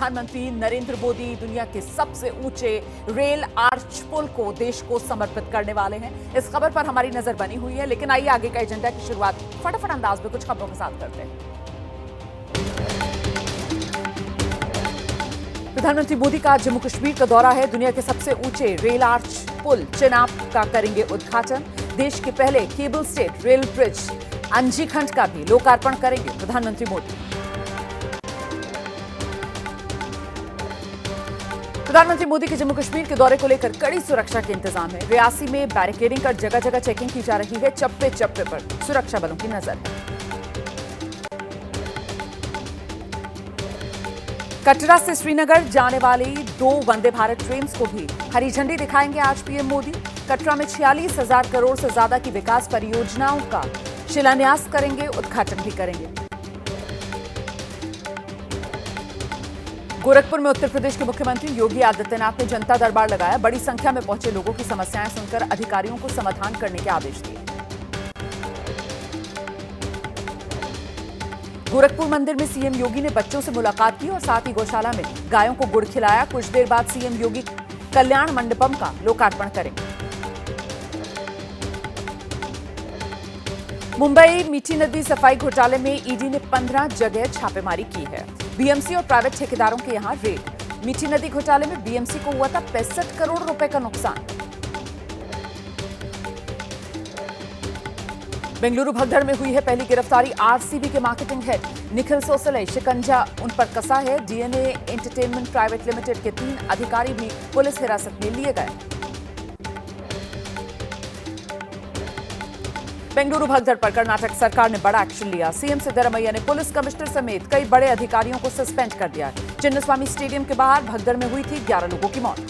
प्रधानमंत्री नरेंद्र मोदी दुनिया के सबसे ऊंचे रेल आर्च पुल को देश को समर्पित करने वाले हैं। इस खबर पर हमारी नजर बनी हुई है, लेकिन आइए आगे का एजेंडा की शुरुआत फटाफट अंदाज में कुछ खबरों के साथ करते हैं। प्रधानमंत्री मोदी का जम्मू कश्मीर का दौरा है। दुनिया के सबसे ऊंचे रेल आर्च पुल चिनाब का करेंगे उद्घाटन। देश के पहले केबल स्टेट रेल ब्रिज अंजीखंड का भी लोकार्पण करेंगे प्रधानमंत्री मोदी। प्रधानमंत्री मोदी के जम्मू कश्मीर के दौरे को लेकर कड़ी सुरक्षा के इंतजाम है। रियासी में बैरिकेडिंग कर जगह जगह चेकिंग की जा रही है। चप्पे चप्पे पर सुरक्षा बलों की नजर है। कटरा से श्रीनगर जाने वाली 2 वंदे भारत ट्रेन को भी हरी झंडी दिखाएंगे आज पीएम मोदी। कटरा में 46,000 करोड़ से ज्यादा की विकास परियोजनाओं का शिलान्यास करेंगे, उद्घाटन भी करेंगे। गोरखपुर में उत्तर प्रदेश के मुख्यमंत्री योगी आदित्यनाथ ने जनता दरबार लगाया। बड़ी संख्या में पहुंचे लोगों की समस्याएं सुनकर अधिकारियों को समाधान करने के आदेश दिए। गोरखपुर मंदिर में सीएम योगी ने बच्चों से मुलाकात की और साथ ही गौशाला में गायों को गुड़ खिलाया। कुछ देर बाद सीएम योगी कल्याण मंडपम का लोकार्पण करेंगे। मुंबई मीठी नदी सफाई घोटाले में ईडी ने 15 जगह छापेमारी की है। बीएमसी और प्राइवेट ठेकेदारों के यहां रेड। मीठी नदी घोटाले में बीएमसी को हुआ था 65 करोड़ रुपए का नुकसान। बेंगलुरु भगदड़ में हुई है पहली गिरफ्तारी। आरसीबी के मार्केटिंग हेड निखिल सोसले शिकंजा उन पर कसा है। डीएनए एंटरटेनमेंट प्राइवेट लिमिटेड के 3 अधिकारी भी पुलिस हिरासत में लिए गए। बेंगलुरु भगदड़ पर कर्नाटक सरकार ने बड़ा एक्शन लिया। सीएम सिद्धरमैया ने पुलिस कमिश्नर समेत कई बड़े अधिकारियों को सस्पेंड कर दिया। चिन्नस्वामी स्टेडियम के बाहर भगदड़ में हुई थी 11 लोगों की मौत।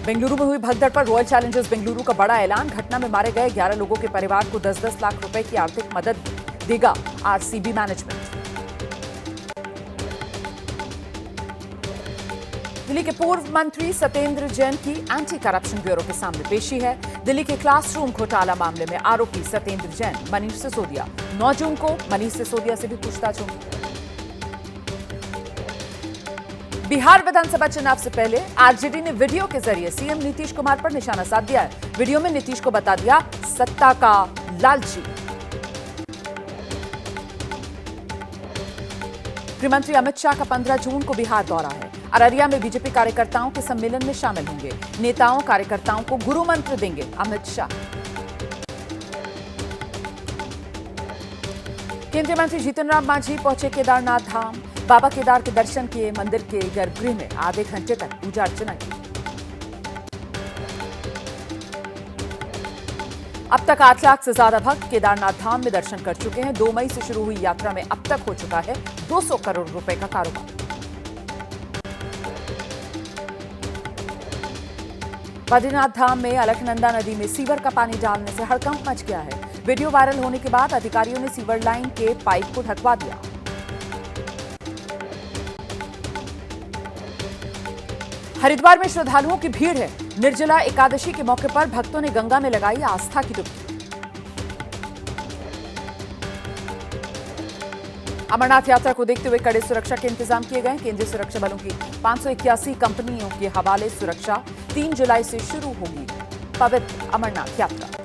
बेंगलुरु में हुई भगदड़ पर रॉयल चैलेंजर्स बेंगलुरु का बड़ा ऐलान। घटना में मारे गए 11 लोगों के परिवार को 10-10 लाख रुपए की आर्थिक मदद देगा आरसीबी मैनेजमेंट। दिल्ली के पूर्व मंत्री सत्येंद्र जैन की एंटी करप्शन ब्यूरो के सामने पेशी है। दिल्ली के क्लासरूम घोटाला मामले में आरोपी सत्येंद्र जैन, मनीष सिसोदिया। 9 जून को मनीष सिसोदिया से भी पूछताछ होगी। बिहार विधानसभा चुनाव से पहले आरजेडी ने वीडियो के जरिए सीएम नीतीश कुमार पर निशाना साध दिया है। वीडियो में नीतीश को बता दिया सत्ता का लालची। गृहमंत्री अमित शाह का 15 जून को बिहार दौरा है। अररिया में बीजेपी कार्यकर्ताओं के सम्मेलन में शामिल होंगे। नेताओं कार्यकर्ताओं को गुरु मंत्र देंगे अमित शाह। केंद्रीय मंत्री जीतन राम मांझी पहुंचे केदारनाथ धाम। बाबा केदार के दर्शन किए। मंदिर के गर्भगृह में आधे घंटे तक पूजा अर्चना की। अब तक 8 लाख से ज्यादा भक्त केदारनाथ धाम में दर्शन कर चुके हैं। 2 मई से शुरू हुई यात्रा में अब तक हो चुका है 200 करोड़ रुपए का कारोबार। बद्रीनाथ धाम में अलकनंदा नदी में सीवर का पानी डालने से हड़कंप मच गया है। वीडियो वायरल होने के बाद अधिकारियों ने सीवर लाइन के पाइप को ढकवा दिया। हरिद्वार में श्रद्धालुओं की भीड़ है। निर्जला एकादशी के मौके पर भक्तों ने गंगा में लगाई आस्था की डुबकी। अमरनाथ यात्रा को देखते हुए कड़े सुरक्षा के इंतजाम किए गए। केंद्रीय सुरक्षा बलों की 581 कंपनियों के हवाले सुरक्षा। 3 जुलाई से शुरू होगी पवित्र अमरनाथ यात्रा।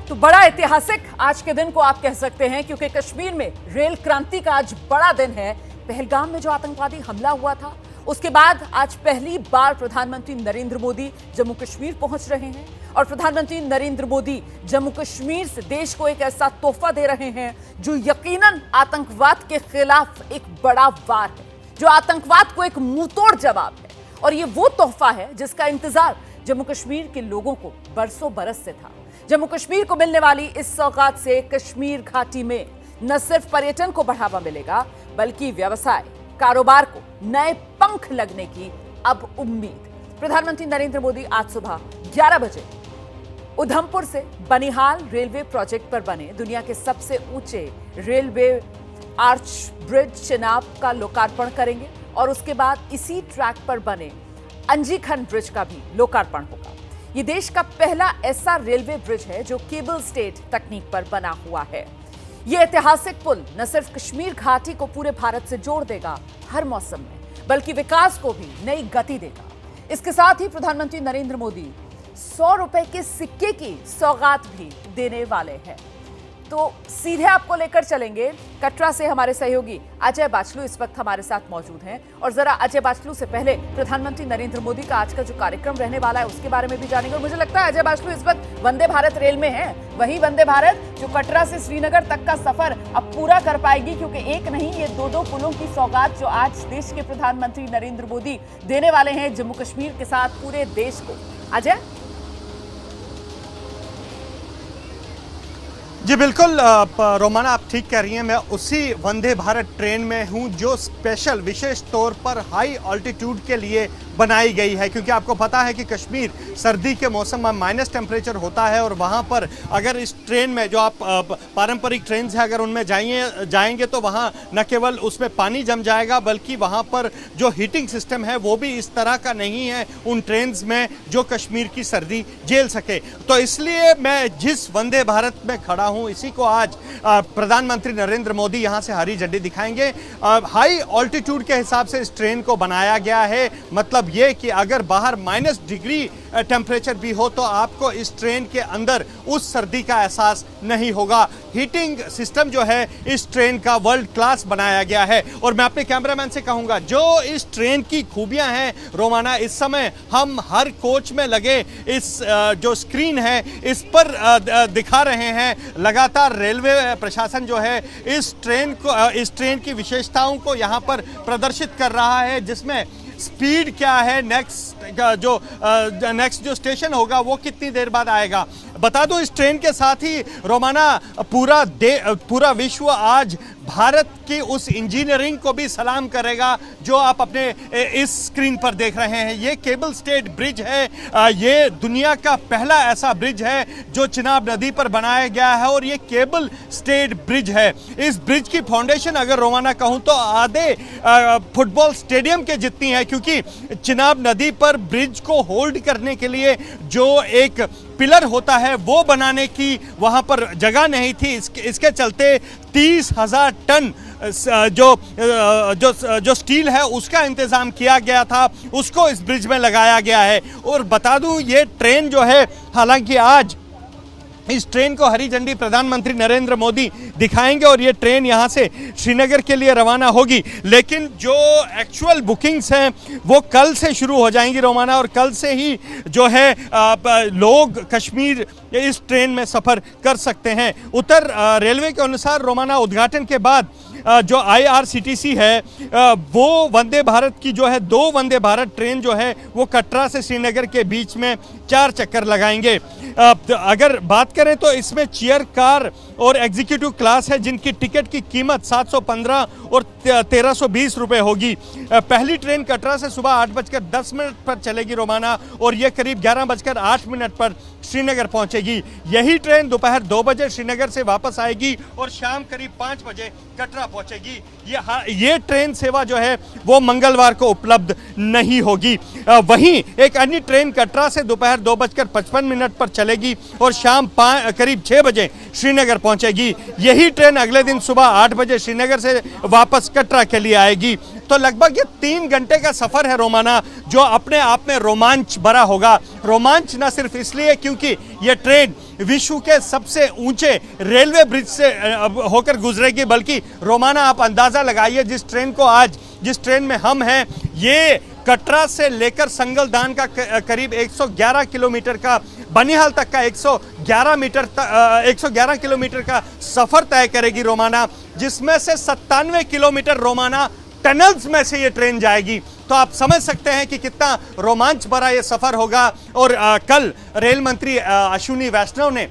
तो बड़ा ऐतिहासिक आज के दिन को आप कह सकते हैं, क्योंकि कश्मीर में रेल क्रांति का आज बड़ा दिन है। पहलगाम में जो आतंकवादी हमला हुआ था, उसके बाद आज पहली बार प्रधानमंत्री नरेंद्र मोदी जम्मू कश्मीर पहुंच रहे हैं और प्रधानमंत्री नरेंद्र मोदी जम्मू कश्मीर से देश को एक ऐसा तोहफा दे रहे हैं जो यकीनन आतंकवाद के खिलाफ एक बड़ा वार है, जो आतंकवाद को एक मुंहतोड़ जवाब है। और ये वो तोहफा है जिसका इंतजार जम्मू कश्मीर के लोगों को बरसों बरस से था। जम्मू कश्मीर को मिलने वाली इस सौगात से कश्मीर घाटी में न सिर्फ पर्यटन को बढ़ावा मिलेगा, बल्कि व्यवसाय, कारोबार को नए पंख लगने की अब उम्मीद। प्रधानमंत्री नरेंद्र मोदी आज सुबह 11 बजे उधमपुर से बनिहाल रेलवे प्रोजेक्ट पर बने दुनिया के सबसे ऊंचे रेलवे आर्च ब्रिज चिनाब का लोकार्पण करेंगे और उसके बाद इसी ट्रैक पर बने अंजीखंड ब्रिज का भी लोकार्पण होगा। ये देश का पहला ऐसा रेलवे ब्रिज है जो केबल स्टेड तकनीक पर बना हुआ है। ये ऐतिहासिक पुल न सिर्फ कश्मीर घाटी को पूरे भारत से जोड़ देगा हर मौसम में, बल्कि विकास को भी नई गति देगा। इसके साथ ही प्रधानमंत्री नरेंद्र मोदी 100 रुपए के सिक्के की सौगात भी देने वाले हैं। तो सीधे आपको लेकर चलेंगे कटरा से हमारे सहयोगी अजय बाचलू इस वक्त हमारे साथ मौजूद हैं। और जरा अजय बाचलू से पहले प्रधानमंत्री नरेंद्र मोदी का आज का जो कार्यक्रम रहने वाला है उसके बारे में भी जानेंगे। और मुझे लगता है अजय बाचलू इस वक्त वंदे भारत रेल में है, वही वंदे भारत जो कटरा से श्रीनगर तक का सफर अब पूरा कर पाएगी, क्योंकि एक नहीं ये दो पुलों की सौगात जो आज देश के प्रधानमंत्री नरेंद्र मोदी देने वाले हैं जम्मू कश्मीर के साथ पूरे देश को। अजय जी बिल्कुल रोमाना, आप ठीक कह रही हैं। मैं उसी वंदे भारत ट्रेन में हूं जो स्पेशल विशेष तौर पर हाई ऑल्टीट्यूड के लिए बनाई गई है, क्योंकि आपको पता है कि कश्मीर सर्दी के मौसम में माइनस टेम्परेचर होता है और वहां पर अगर इस ट्रेन में जो आप पारंपरिक ट्रेन है अगर उनमें जाएंगे तो वहां न केवल उसमें पानी जम जाएगा, बल्कि वहां पर जो हीटिंग सिस्टम है वो भी इस तरह का नहीं है उन ट्रेन्स में जो कश्मीर की सर्दी झेल सके। तो इसलिए मैं जिस वंदे भारत में खड़ा हूं इसी को आज प्रधानमंत्री नरेंद्र मोदी यहां से हरी झंडी दिखाएंगे। हाई ऑल्टीट्यूड के हिसाब से इस ट्रेन को बनाया गया है, मतलब ये कि अगर बाहर माइनस डिग्री टेम्परेचर भी हो तो आपको इस ट्रेन के अंदर उस सर्दी का एहसास नहीं होगा। हीटिंग सिस्टम जो है इस ट्रेन का वर्ल्ड क्लास बनाया गया है। और मैं अपने कैमरामैन से कहूंगा जो इस ट्रेन की खूबियां हैं रोमाना, इस समय हम हर कोच में लगे इस जो स्क्रीन है इस पर दिखा रहे हैं। लगातार रेलवे प्रशासन जो है इस ट्रेन की विशेषताओं को यहां पर प्रदर्शित कर रहा है, जिसमें स्पीड क्या है, नेक्स्ट जो स्टेशन होगा वो कितनी देर बाद आएगा। बता दो इस ट्रेन के साथ ही रोमाना पूरा विश्व आज भारत की उस इंजीनियरिंग को भी सलाम करेगा जो आप अपने इस स्क्रीन पर देख रहे हैं। ये केबल स्टेड ब्रिज है, ये दुनिया का पहला ऐसा ब्रिज है जो चिनाब नदी पर बनाया गया है और ये केबल स्टेड ब्रिज है। इस ब्रिज की फाउंडेशन अगर रोमाना कहूं तो आधे फुटबॉल स्टेडियम के जितनी है, क्योंकि चिनाब नदी पर ब्रिज को होल्ड करने के लिए जो एक पिलर होता है वो बनाने की वहां पर जगह नहीं थी। इसके चलते 30,000 टन जो स्टील है उसका इंतजाम किया गया था, उसको इस ब्रिज में लगाया गया है। और बता दूं ये ट्रेन जो है, हालांकि आज इस ट्रेन को हरी झंडी प्रधानमंत्री नरेंद्र मोदी दिखाएंगे और ये ट्रेन यहाँ से श्रीनगर के लिए रवाना होगी, लेकिन जो एक्चुअल बुकिंग्स हैं वो कल से शुरू हो जाएंगी रोमाना। और कल से ही जो है लोग कश्मीर इस ट्रेन में सफ़र कर सकते हैं। उत्तर रेलवे के अनुसार रोमाना उद्घाटन के बाद जो IRCTC है वो वंदे भारत की जो है 2 वंदे भारत ट्रेन जो है वो कटरा से श्रीनगर के बीच में 4 चक्कर लगाएंगे। अगर बात करें तो इसमें चेयर कार और एग्जीक्यूटिव क्लास है जिनकी टिकट की कीमत 715 और 1320 रुपये होगी। पहली ट्रेन कटरा से सुबह 8:10 पर चलेगी रोमाना और ये करीब 11:08 पर श्रीनगर पहुंचेगी। यही ट्रेन दोपहर 2 बजे श्रीनगर से वापस आएगी और शाम करीब 5 बजे कटरा पहुंचेगी। ये ट्रेन सेवा जो है वो मंगलवार को उपलब्ध नहीं होगी। वहीं एक अन्य ट्रेन कटरा से दोपहर 2:55 पर चलेगी और शाम करीब 6 बजे श्रीनगर पहुंचेगी। यही ट्रेन अगले दिन सुबह 8 बजे श्रीनगर से वापस कटरा के लिए आएगी। तो लगभग ये 3 घंटे का सफर है रोमाना, जो अपने आप में रोमांच भरा होगा। रोमांच न सिर्फ इसलिए क्योंकि ये ट्रेन विश्व के सबसे ऊंचे रेलवे ब्रिज से होकर गुजरेगी, बल्कि रोमाना आप अंदाजा लगाइए जिस ट्रेन में हम हैं, ये कटरा से लेकर संगलदान का करीब 111 किलोमीटर का बनिहाल तक का 111 किलोमीटर का सफर तय करेगी रोमाना, जिसमें से 97 किलोमीटर रोमाना टनल्स में से ये ट्रेन जाएगी। तो आप समझ सकते हैं कि कितना रोमांच भरा ये सफर होगा। और कल रेल मंत्री अश्विनी वैष्णव ने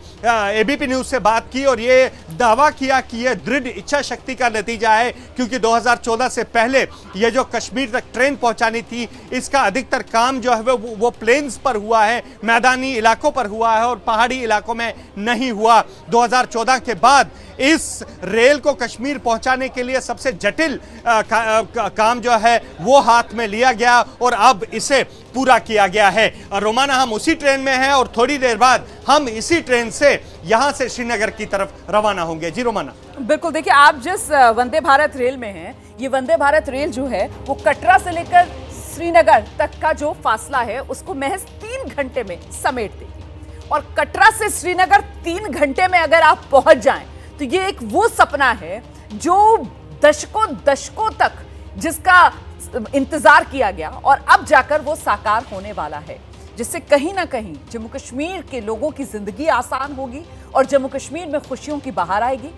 एबीपी न्यूज से बात की और ये दावा किया कि ये दृढ़ इच्छा शक्ति का नतीजा है, क्योंकि 2014 से पहले ये जो कश्मीर तक ट्रेन पहुंचानी थी, इसका अधिकतर काम जो है वो प्लेन्स पर हुआ है, मैदानी इलाकों पर हुआ है और पहाड़ी इलाकों में नहीं हुआ। 2014 के बाद इस रेल को कश्मीर पहुंचाने के लिए सबसे जटिल काम जो है वो हाथ में लिया गया और अब इसे पूरा किया गया है। रोमाना हम उसी ट्रेन में हैं और थोड़ी देर बाद हम इसी ट्रेन से यहां से श्रीनगर की तरफ रवाना होंगे। जी रोमाना। बिल्कुल, देखिए आप जिस वंदे भारत रेल में हैं, ये वंदे भारत रेल जो है वो कटरा से लेकर श्रीनगर तक का जो फासला है उसको महज 3 घंटे में समेट देगी। और कटरा से श्रीनगर 3 घंटे में अगर आप पहुंच जाएं तो ये एक वो सपना है जो दशकों तक जिसका इंतजार किया गया और अब जाकर वो साकार होने वाला है, जिससे कहीं ना कहीं जम्मू कश्मीर के लोगों की जिंदगी आसान होगी और जम्मू कश्मीर में खुशियों की बहार आएगी।